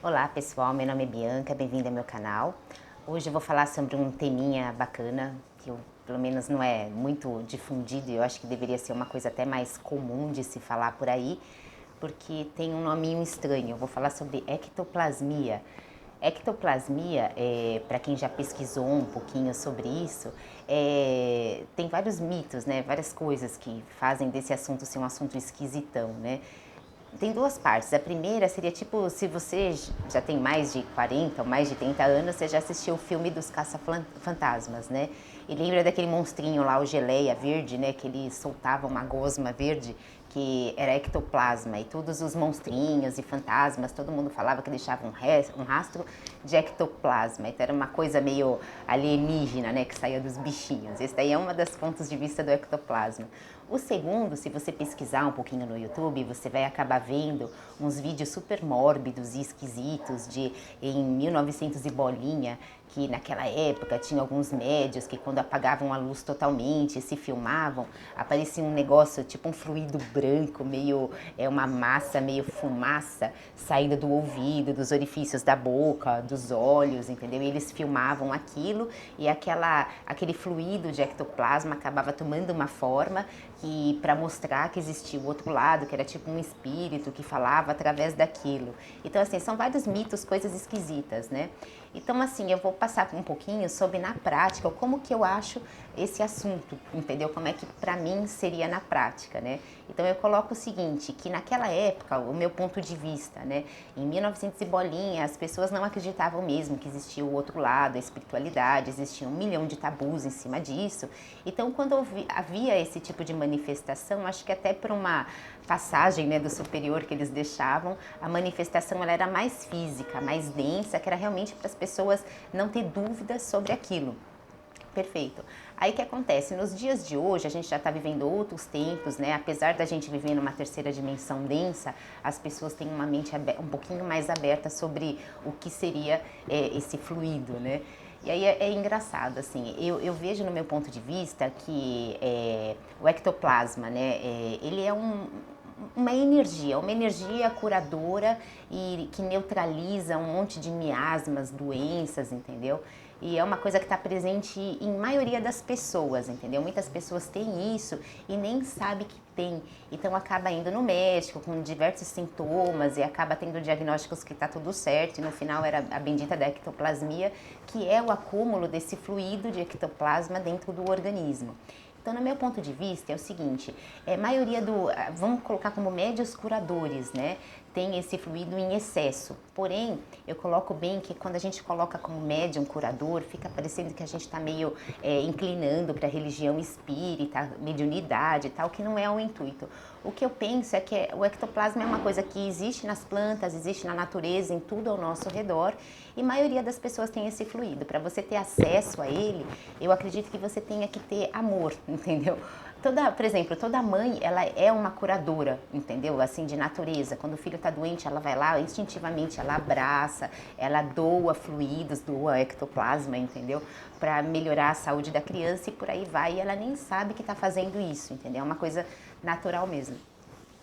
Olá pessoal, meu nome é Bianca, bem-vinda ao meu canal. Hoje eu vou falar sobre um teminha bacana, que pelo menos não é muito difundido e eu acho que deveria ser uma coisa até mais comum de se falar por aí, porque tem um nominho estranho. Eu vou falar sobre ectoplasmia. Ectoplasmia, para quem já pesquisou um pouquinho sobre isso, tem vários mitos, né? Várias coisas que fazem desse assunto ser um assunto esquisitão, né? Tem duas partes. A primeira seria tipo, se você já tem mais de 40 ou mais de 30 anos, você já assistiu o filme dos caça-fantasmas, né? E lembra daquele monstrinho lá, o Geleia Verde, né? Que ele soltava uma gosma verde que era ectoplasma. E todos os monstrinhos e fantasmas, todo mundo falava que deixava um rastro de ectoplasma. Então era uma coisa meio alienígena, né? Que saía dos bichinhos. Esse daí é uma das pontos de vista do ectoplasma. O segundo, se você pesquisar um pouquinho no YouTube, você vai acabar vendo uns vídeos super mórbidos e esquisitos de em 1900 e bolinha, que naquela época tinha alguns médios que quando apagavam a luz totalmente e se filmavam, aparecia um negócio tipo um fluido branco, meio uma massa, meio fumaça saindo do ouvido, dos orifícios da boca, dos olhos, entendeu? E eles filmavam aquilo e aquele fluido de ectoplasma acabava tomando uma forma que para mostrar que existia o outro lado, que era tipo um espírito que falava através daquilo. Então assim, são vários mitos, coisas esquisitas, né? Então assim, eu vou passar um pouquinho sobre na prática como que eu acho esse assunto, entendeu? Como é que para mim seria na prática, né? Então eu coloco o seguinte, que naquela época, o meu ponto de vista, né, em 1900 e bolinha, as pessoas não acreditavam mesmo que existia o outro lado, a espiritualidade, existia 1 milhão de tabus em cima disso. Então quando havia esse tipo de manifestação, acho que até por uma passagem, né, do superior que eles deixavam, a manifestação ela era mais física, mais densa, que era realmente para as pessoas não ter dúvidas sobre aquilo. Perfeito. Aí o que acontece? Nos dias de hoje, a gente já está vivendo outros tempos, né? Apesar da gente viver numa terceira dimensão densa, as pessoas têm uma mente um pouquinho mais aberta sobre o que seria esse fluido, né? E aí é engraçado, assim, eu vejo no meu ponto de vista que o ectoplasma, né? Ele é uma energia curadora e que neutraliza um monte de miasmas, doenças, entendeu? E é uma coisa que está presente em maioria das pessoas, entendeu? Muitas pessoas têm isso e nem sabe que tem. Então acaba indo no médico com diversos sintomas e acaba tendo diagnósticos que está tudo certo. E no final era a bendita da ectoplasmia, que é o acúmulo desse fluido de ectoplasma dentro do organismo. Então, no meu ponto de vista, é o seguinte, maioria vamos colocar como médios curadores, né? Tem esse fluido em excesso. Porém, eu coloco bem que quando a gente coloca como médium curador, fica parecendo que a gente está meio inclinando para a religião espírita, mediunidade e tal, que não é o intuito. O que eu penso é que o ectoplasma é uma coisa que existe nas plantas, existe na natureza, em tudo ao nosso redor, e a maioria das pessoas tem esse fluido. Para você ter acesso a ele, eu acredito que você tenha que ter amor, entendeu? Por exemplo, toda mãe, ela é uma curadora, entendeu? Assim, de natureza. Quando o filho está doente, ela vai lá, instintivamente, ela abraça, ela doa fluidos, doa ectoplasma, entendeu? Para melhorar a saúde da criança e por aí vai. E ela nem sabe que está fazendo isso, entendeu? É uma coisa natural mesmo.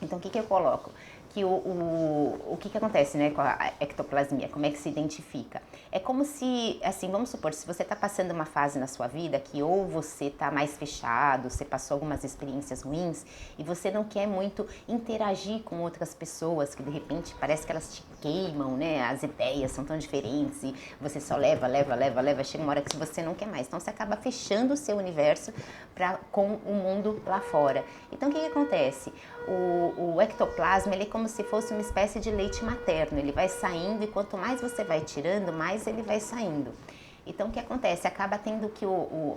Então, o que eu coloco? Que o que acontece, né, com a ectoplasmia? Como é que se identifica? É como se, assim, vamos supor, se você está passando uma fase na sua vida que ou você está mais fechado, você passou algumas experiências ruins e você não quer muito interagir com outras pessoas, que de repente parece que elas te queimam, né? As ideias são tão diferentes e você só leva, chega uma hora que você não quer mais. Então, você acaba fechando o seu universo com o mundo lá fora. Então, o que acontece? O ectoplasma, ele é como se fosse uma espécie de leite materno, ele vai saindo e quanto mais você vai tirando, mais ele vai saindo. Então o que acontece? Acaba tendo que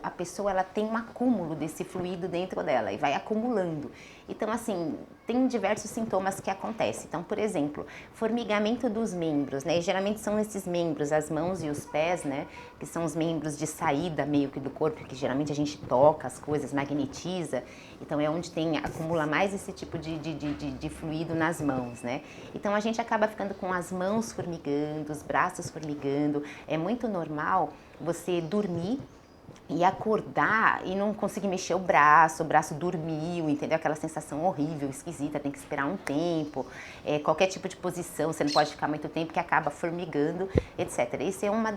a pessoa ela tem um acúmulo desse fluido dentro dela e vai acumulando. Então assim, tem diversos sintomas que acontecem. Então, por exemplo, formigamento dos membros, né? E geralmente são esses membros, as mãos e os pés, né? Que são os membros de saída meio que do corpo, que geralmente a gente toca as coisas, magnetiza. Então é onde acumula mais esse tipo de fluido nas mãos, né? Então a gente acaba ficando com as mãos formigando, os braços formigando. É muito normal você dormir e acordar e não conseguir mexer o braço dormiu, entendeu? Aquela sensação horrível, esquisita, tem que esperar um tempo, qualquer tipo de posição, você não pode ficar muito tempo que acaba formigando, etc. Esse é uma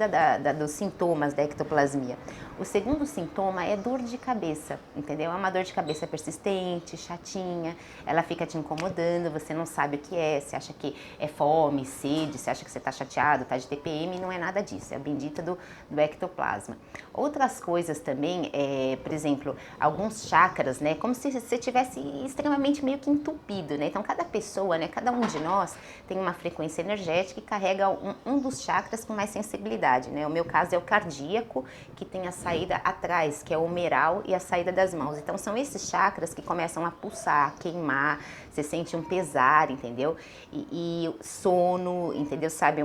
dos sintomas da ectoplasmia. O segundo sintoma é dor de cabeça, entendeu? É uma dor de cabeça persistente, chatinha, ela fica te incomodando, você não sabe o que é, você acha que é fome, sede, você acha que você está chateado, está de TPM, não é nada disso, é a bendita do ectoplasma. Outras coisas também, por exemplo, alguns chakras, né, como se você tivesse extremamente meio que entupido, né, então cada pessoa, né, cada um de nós tem uma frequência energética e carrega um dos chakras com mais sensibilidade, né, o meu caso é o cardíaco, que tem a saída atrás, que é o humeral e a saída das mãos, então são esses chakras que começam a pulsar, queimar, você sente um pesar, entendeu, e sono, entendeu, sabe,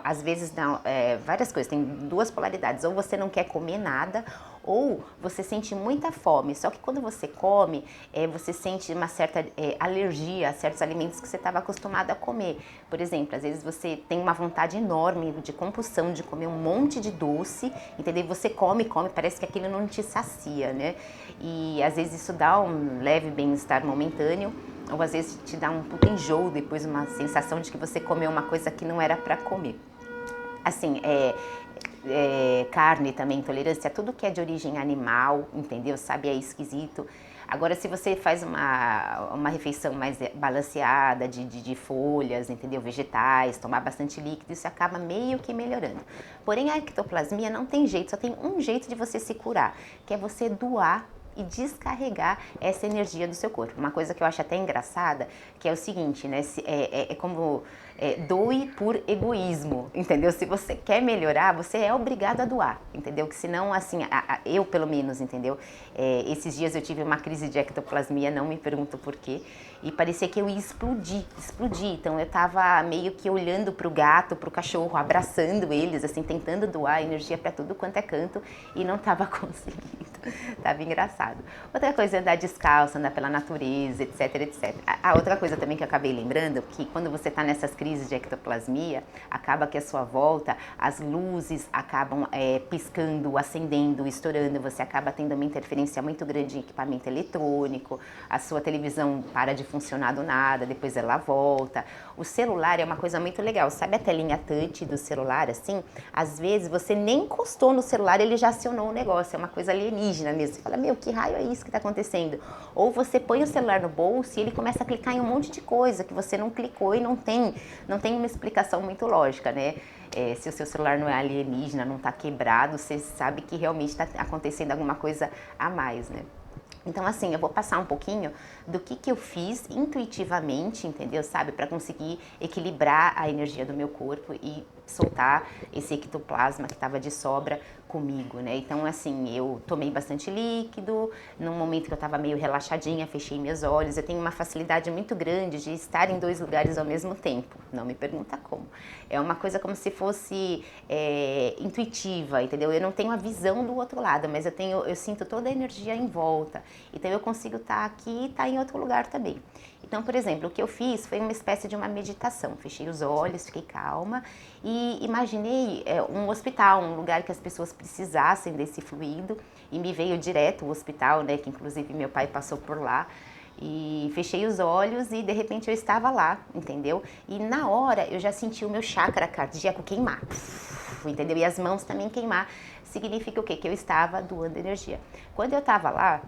às vezes dá, várias coisas, tem duas polaridades, ou você não quer comer nada, ou você sente muita fome, só que quando você come, você sente uma certa alergia a certos alimentos que você estava acostumado a comer. Por exemplo, às vezes você tem uma vontade enorme de compulsão de comer um monte de doce, entendeu? E você come, parece que aquilo não te sacia, né? E às vezes isso dá um leve bem-estar momentâneo, ou às vezes te dá um puta enjoo, depois uma sensação de que você comeu uma coisa que não era para comer. Assim, carne também, intolerância, tudo que é de origem animal, entendeu? Sabe, é esquisito. Agora, se você faz uma refeição mais balanceada, de folhas, entendeu? Vegetais, tomar bastante líquido, isso acaba meio que melhorando. Porém, a ectoplasmia não tem jeito, só tem um jeito de você se curar, que é você doar e descarregar essa energia do seu corpo. Uma coisa que eu acho até engraçada, que é o seguinte, né? Como doe por egoísmo, entendeu? Se você quer melhorar, você é obrigado a doar, entendeu? Que senão, assim, eu pelo menos, entendeu? Esses dias eu tive uma crise de ectoplasmia, não me pergunto por quê, e parecia que eu ia explodir. Então eu tava meio que olhando pro gato, pro cachorro, abraçando eles, assim, tentando doar energia para tudo quanto é canto, e não tava conseguindo. Tava engraçado. Outra coisa é andar descalço, andar pela natureza, etc, etc. A outra coisa também que eu acabei lembrando, que quando você tá nessas crises de ectoplasmia, acaba que à sua volta as luzes acabam piscando, acendendo, estourando, você acaba tendo uma interferência muito grande em equipamento eletrônico, a sua televisão para de funcionar do nada, depois ela volta. O celular é uma coisa muito legal, sabe a telinha touch do celular, assim? Às vezes você nem encostou no celular, ele já acionou o negócio, é uma coisa alienígena mesmo. Você fala, meu, que raio é isso que está acontecendo? Ou você põe o celular no bolso e ele começa a clicar em um monte de coisa que você não clicou e não tem uma explicação muito lógica, né? Se o seu celular não é alienígena, não está quebrado, você sabe que realmente está acontecendo alguma coisa a mais, né? Então, assim, eu vou passar um pouquinho do que eu fiz intuitivamente, entendeu? Sabe? Para conseguir equilibrar a energia do meu corpo e soltar esse ectoplasma que estava de sobra comigo, né? Então, assim, eu tomei bastante líquido, num momento que eu estava meio relaxadinha, fechei meus olhos. Eu tenho uma facilidade muito grande de estar em dois lugares ao mesmo tempo. Não me pergunta como. É uma coisa como se fosse intuitiva, entendeu? Eu não tenho a visão do outro lado, mas eu sinto toda a energia em volta. Então, eu consigo estar aqui e estar em outro lugar também. Então, por exemplo, o que eu fiz foi uma espécie de uma meditação. Fechei os olhos, fiquei calma e imaginei um hospital, um lugar que as pessoas precisassem desse fluido, e me veio direto o hospital, né, que inclusive meu pai passou por lá, e fechei os olhos e de repente eu estava lá, entendeu? E na hora eu já senti o meu chakra cardíaco queimar, entendeu? E as mãos também queimar. Significa o quê? Que eu estava doando energia. Quando eu estava lá,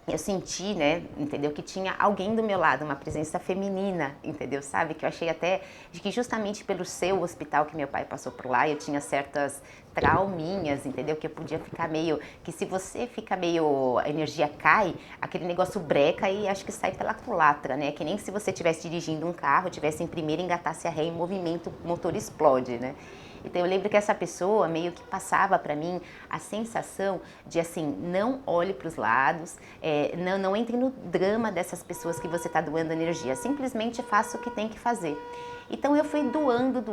eu senti, né, entendeu, que tinha alguém do meu lado, uma presença feminina, entendeu, sabe, que eu achei até, que justamente pelo seu hospital que meu pai passou por lá, eu tinha certas trauminhas, entendeu, que eu podia ficar meio, que se você fica meio, a energia cai, aquele negócio breca e acho que sai pela culatra, né, que nem se você estivesse dirigindo um carro, estivesse em primeira, engatasse a ré em movimento, o motor explode, né. Então eu lembro que essa pessoa meio que passava para mim a sensação de assim, não olhe para os lados, não entre no drama dessas pessoas que você está doando energia, simplesmente faça o que tem que fazer. Então eu fui doando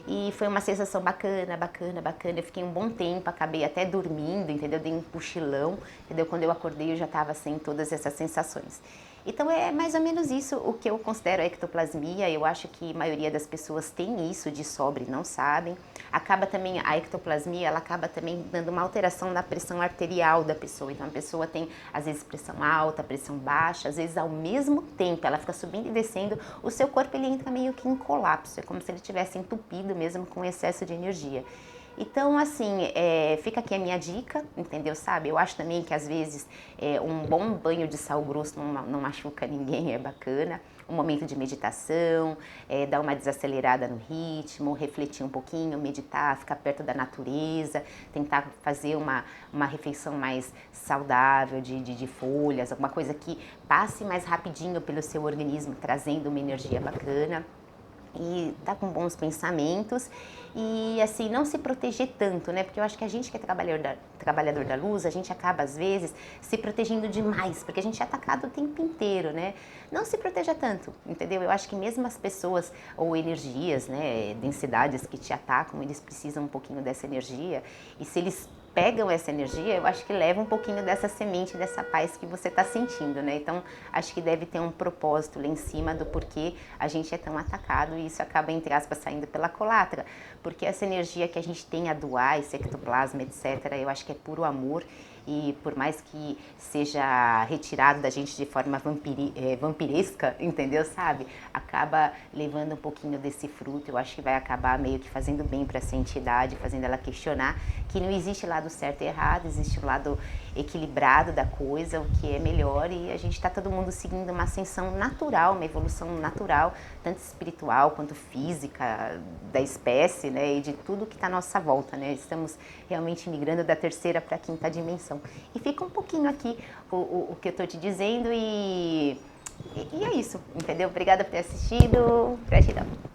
e foi uma sensação bacana. Eu fiquei um bom tempo, acabei até dormindo, entendeu? Dei um cochilão, entendeu? Quando eu acordei eu já estava sem todas essas sensações. Então é mais ou menos isso o que eu considero a ectoplasmia. Eu acho que a maioria das pessoas tem isso de sobre, não sabem. Acaba também, a ectoplasmia, ela acaba também dando uma alteração na pressão arterial da pessoa. Então a pessoa tem às vezes pressão alta, pressão baixa, às vezes ao mesmo tempo ela fica subindo e descendo, o seu corpo ele entra meio que em colapso, é como se ele tivesse entupido mesmo com excesso de energia. Então, assim, fica aqui a minha dica, entendeu? Sabe? Eu acho também que às vezes um bom banho de sal grosso não machuca ninguém, é bacana. Um momento de meditação, dar uma desacelerada no ritmo, refletir um pouquinho, meditar, ficar perto da natureza, tentar fazer uma refeição mais saudável de folhas, alguma coisa que passe mais rapidinho pelo seu organismo, trazendo uma energia bacana. E tá com bons pensamentos e assim não se proteger tanto, né? Porque eu acho que a gente que é trabalhador da luz, a gente acaba às vezes se protegendo demais, porque a gente é atacado o tempo inteiro, né? Não se proteja tanto, entendeu? Eu acho que mesmo as pessoas ou energias, né, densidades que te atacam, eles precisam um pouquinho dessa energia e se eles pegam essa energia, eu acho que leva um pouquinho dessa semente, dessa paz que você está sentindo, né? Então, acho que deve ter um propósito lá em cima do porquê a gente é tão atacado e isso acaba, entre aspas, saindo pela culatra, porque essa energia que a gente tem a doar, esse ectoplasma, etc., eu acho que é puro amor e por mais que seja retirado da gente de forma vampiresca, entendeu, sabe? Acaba levando um pouquinho desse fruto, eu acho que vai acabar meio que fazendo bem para essa entidade, fazendo ela questionar que não existe lado certo e errado, existe o lado equilibrado da coisa, o que é melhor e a gente está todo mundo seguindo uma ascensão natural, uma evolução natural, tanto espiritual quanto física da espécie, né, e de tudo que está à nossa volta, né? Estamos realmente migrando da terceira para a quinta dimensão. E fica um pouquinho aqui o que eu estou te dizendo e é isso, entendeu? Obrigada por ter assistido. Gratidão.